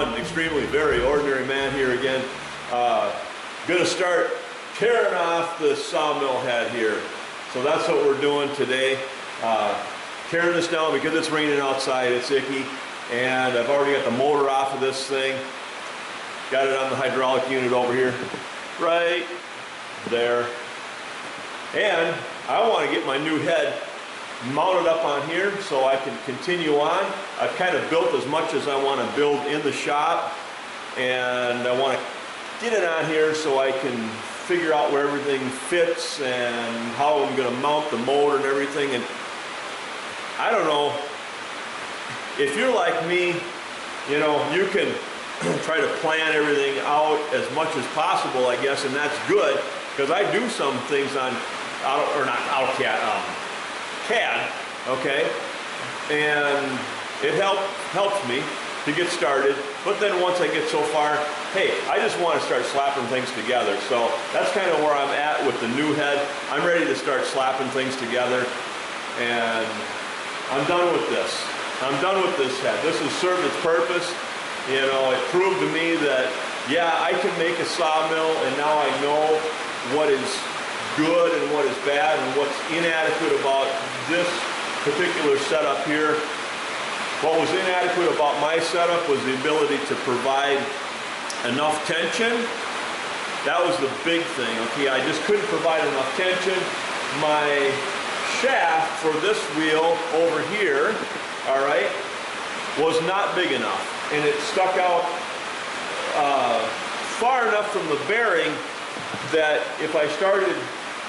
one, extremely very ordinary man here again. Gonna start tearing off the sawmill head here. So that's what we're doing today. Tearing this down because it's raining outside, it's icky. And I've already got the motor off of this thing. Got it on the hydraulic unit over here, right there. And I want to get my new head mounted up on here so I can continue on. I've kind of built as much as I want to build in the shop, and I want to get it on here so I can figure out where everything fits and how I'm going to mount the motor and everything. And I don't know, if you're like me, you know, you can try to plan everything out as much as possible, I guess, and that's good, because I do some things on CAD, okay, and it helps me to get started. But then once I get so far, hey, I just want to start slapping things together. So that's kind of where I'm at with the new head. I'm ready to start slapping things together, and I'm done with this. I'm done with this head. This has served its purpose. You know, it proved to me that, yeah, I can make a sawmill, and now I know what is good and what is bad and what's inadequate about this particular setup here. What was inadequate about my setup was the ability to provide enough tension. That was the big thing, okay? I just couldn't provide enough tension. My shaft for this wheel over here, all right, was not big enough, and it stuck out far enough from the bearing that if I started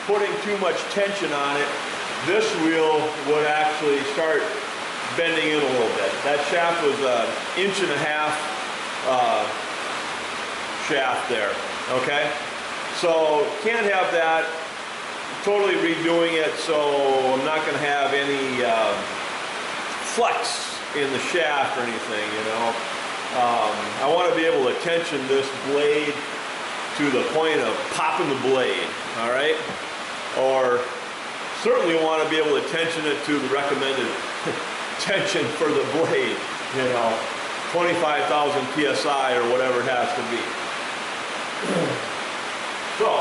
putting too much tension on it, this wheel would actually start bending in a little bit. That shaft was an 1.5 inch shaft there, okay? So can't have that. Totally redoing it, so I'm not going to have any flex in the shaft or anything, you know. I want to be able to tension this blade to the point of popping the blade, all right? Or certainly want to be able to tension it to the recommended tension for the blade, you know, 25,000 psi or whatever it has to be. So,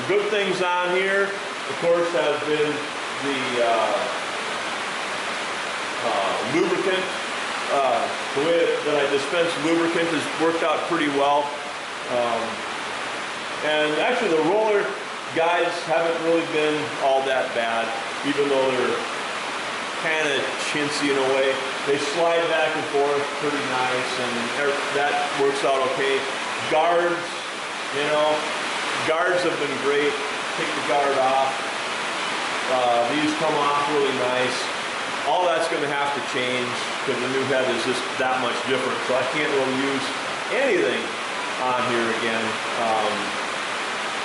good things on here, of course, have been the lubricant. The way that I dispense lubricant has worked out pretty well. And actually the roller guides haven't really been all that bad, even though they're kind of chintzy in a way. They slide back and forth pretty nice, and that works out okay. Guards, you know, guards have been great. Take the guard off. These come off really nice. All that's going to have to change because the new head is just that much different. So I can't really use anything on here again,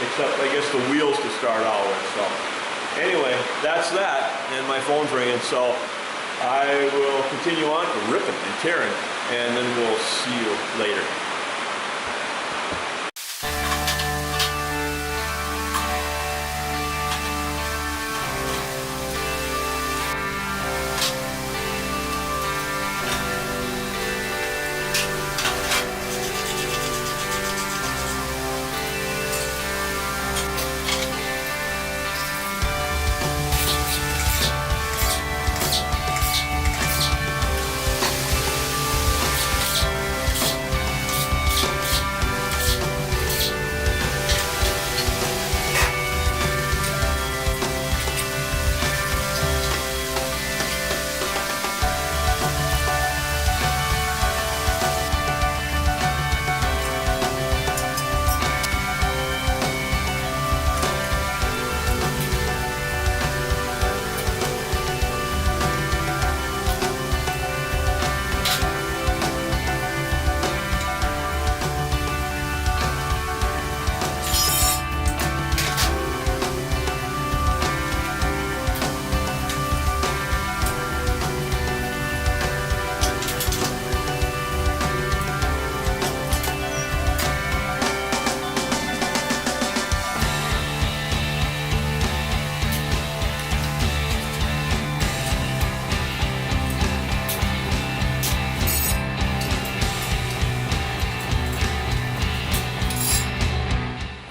except I guess the wheels to start out with. So anyway, that's that, and my phone's ringing. So I will continue on ripping and tearing, and then we'll see you later.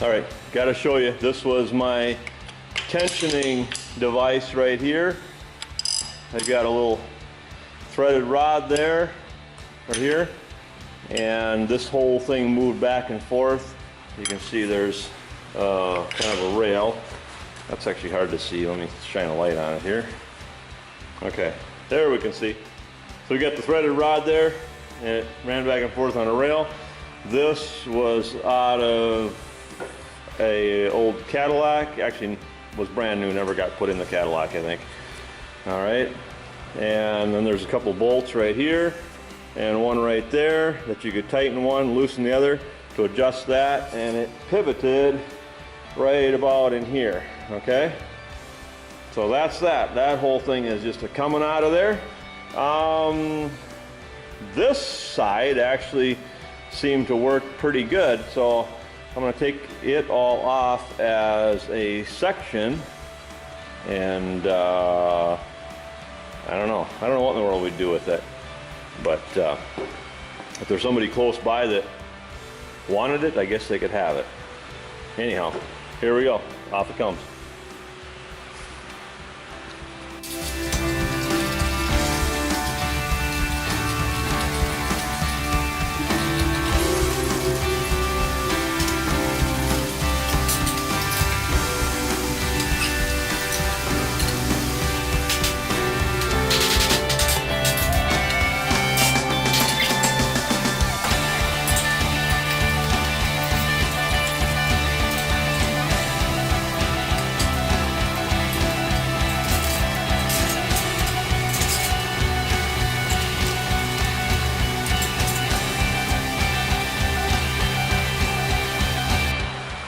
All right, got to show you. This was my tensioning device right here. I've got a little threaded rod there, right here, and this whole thing moved back and forth. You can see there's kind of a rail. That's actually hard to see. Let me shine a light on it here. Okay, there we can see. So we got the threaded rod there, and it ran back and forth on a rail. This was out of a old Cadillac. Actually, was brand new, never got put in the Cadillac, I think. All right, and then there's a couple bolts right here, and one right there that you could tighten one, loosen the other to adjust that, and it pivoted right about in here. Okay, so that's that. That whole thing is just coming out of there. This side actually seemed to work pretty good, so I'm going to take it all off as a section, and I don't know what in the world we'd do with it, but if there's somebody close by that wanted it, I guess they could have it. Anyhow, here we go. Off it comes.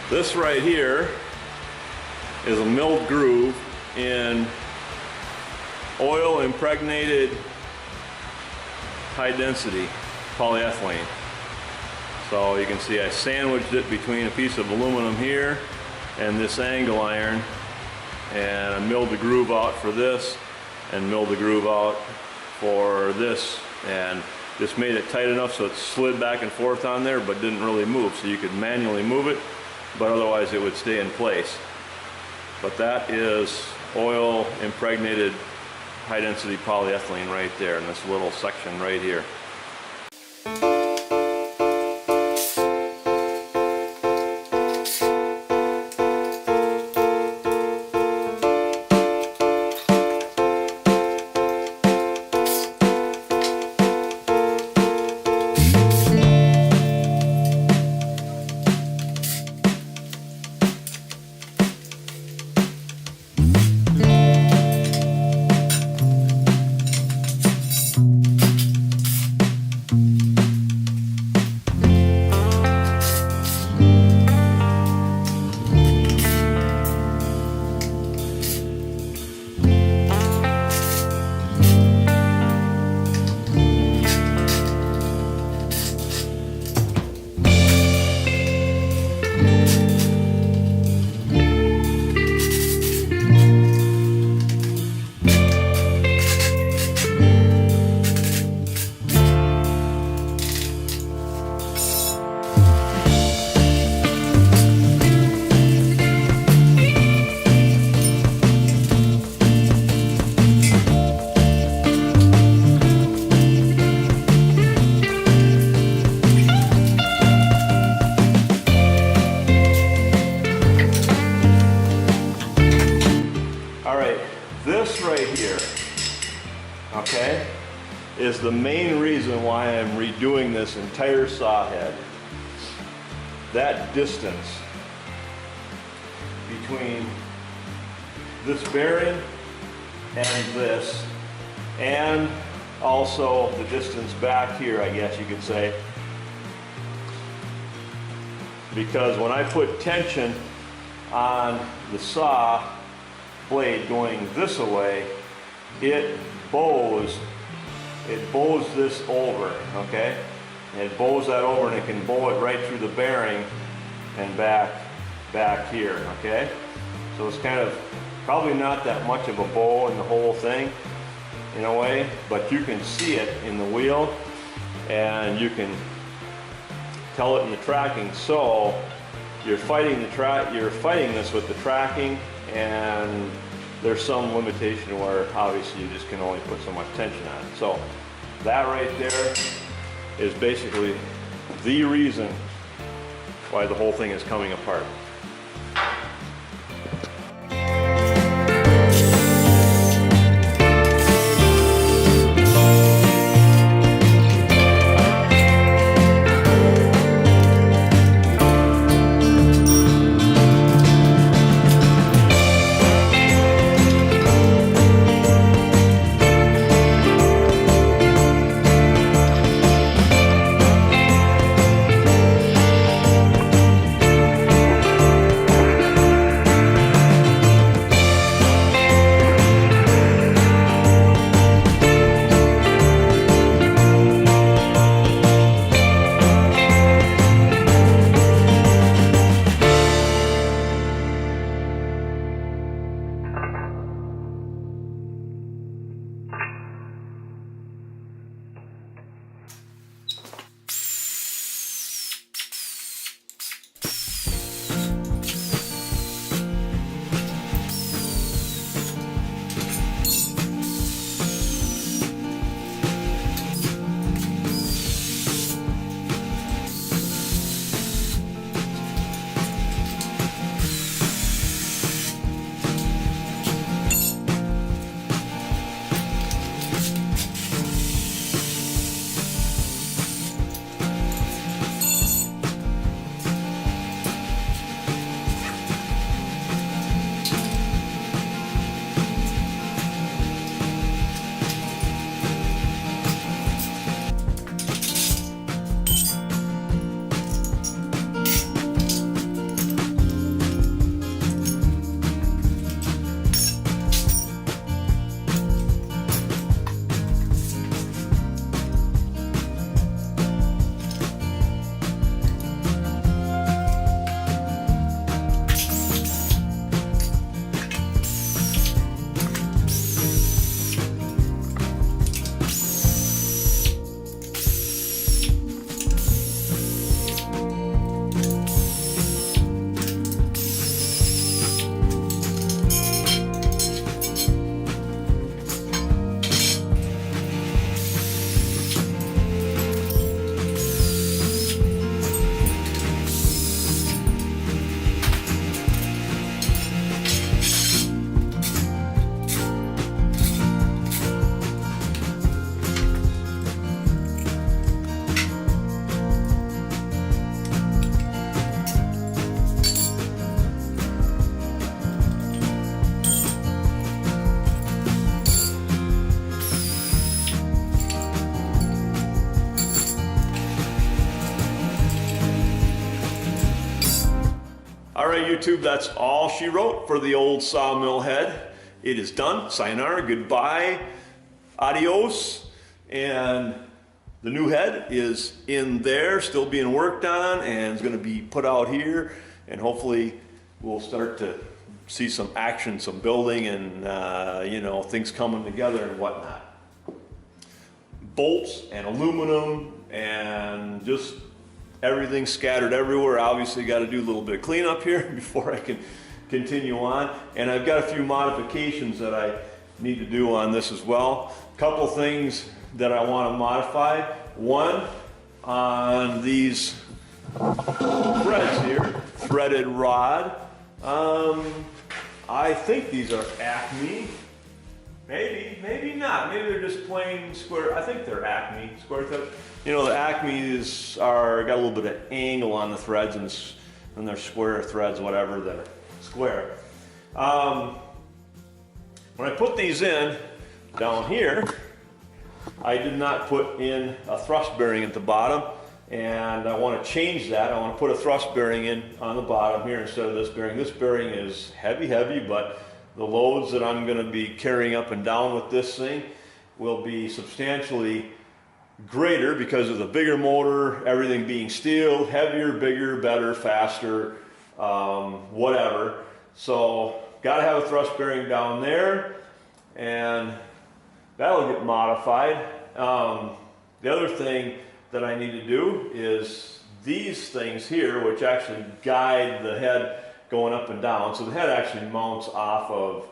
This right here is a milled groove in oil impregnated high density polyethylene. So you can see I sandwiched it between a piece of aluminum here and this angle iron, and I milled the groove out for this and milled the groove out for this, and just made it tight enough so it slid back and forth on there but didn't really move, so you could manually move it, but otherwise it would stay in place. But that is oil impregnated high density polyethylene right there in this little section right here. This right here, okay, is the main reason why I'm redoing this entire saw head. That distance between this bearing and this, and also the distance back here, I guess you could say, because when I put tension on the saw blade going this away, it bows this over, okay? It bows that over, and it can bow it right through the bearing and back here, okay? So it's kind of probably not that much of a bow in the whole thing in a way, but you can see it in the wheel and you can tell it in the tracking. So you're fighting this with the tracking, and there's some limitation where obviously you just can only put so much tension on it. So that right there is basically the reason why the whole thing is coming apart. All right, YouTube, that's all she wrote for the old sawmill head. It is done. Sayonara, goodbye, adios. And the new head is in there, still being worked on, and is going to be put out here. And hopefully we'll start to see some action, some building, and you know, things coming together and whatnot. Bolts and aluminum and just everything scattered everywhere. Obviously got to do a little bit of cleanup here before I can continue on. And I've got a few modifications that I need to do on this as well. A couple things that I want to modify. One, on these threads here, threaded rod. I think these are Acme. Maybe not. Maybe they're just plain square. I think they're Acme square thread. You know, the Acme's got a little bit of angle on the threads, and they're square threads, whatever, that are square. When I put these in down here, I did not put in a thrust bearing at the bottom, and I want to change that. I want to put a thrust bearing in on the bottom here instead of this bearing. This bearing is heavy, but the loads that I'm going to be carrying up and down with this thing will be substantially greater because of the bigger motor, everything being steel, heavier, bigger, better, faster, whatever. So got to have a thrust bearing down there, and that'll get modified. The other thing that I need to do is these things here, which actually guide the head going up and down. So the head actually mounts off of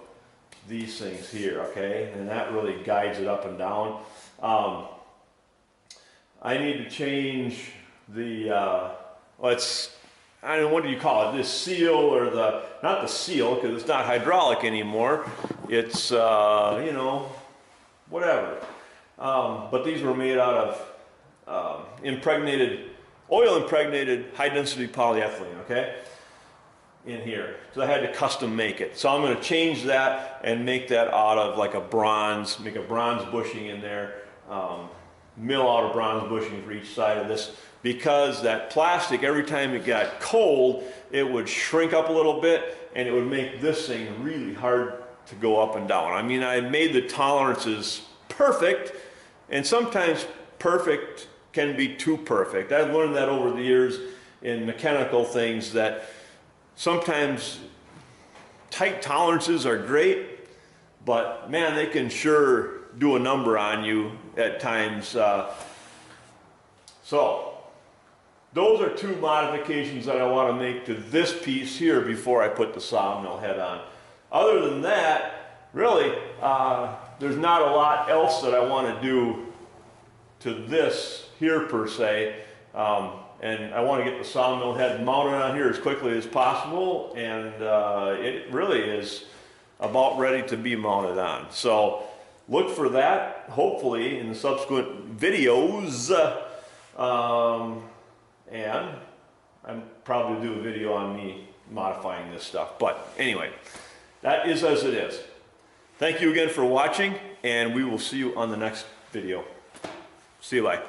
these things here, okay? And that really guides it up and down. I need to change the, I don't know, what do you call it? This seal, or not the seal, because it's not hydraulic anymore. It's, you know, whatever. But these were made out of oil-impregnated high-density polyethylene, okay? In here. So I had to custom make it. So I'm going to change that and make that out of like a bronze, make a bronze bushing in there, mill out a bronze bushing for each side of this, because that plastic, every time it got cold, it would shrink up a little bit and it would make this thing really hard to go up and down. I mean, I made the tolerances perfect, and sometimes perfect can be too perfect. I've learned that over the years in mechanical things, that sometimes tight tolerances are great, but man, they can sure do a number on you at times. So those are two modifications that I want to make to this piece here before I put the sawmill head on. Other than that, really, there's not a lot else that I want to do to this here per se. And I want to get the sawmill head mounted on here as quickly as possible, and it really is about ready to be mounted on. So look for that, hopefully, in the subsequent videos. And I'm probably do a video on me modifying this stuff. But anyway, that is as it is. Thank you again for watching, and we will see you on the next video. See you, bye.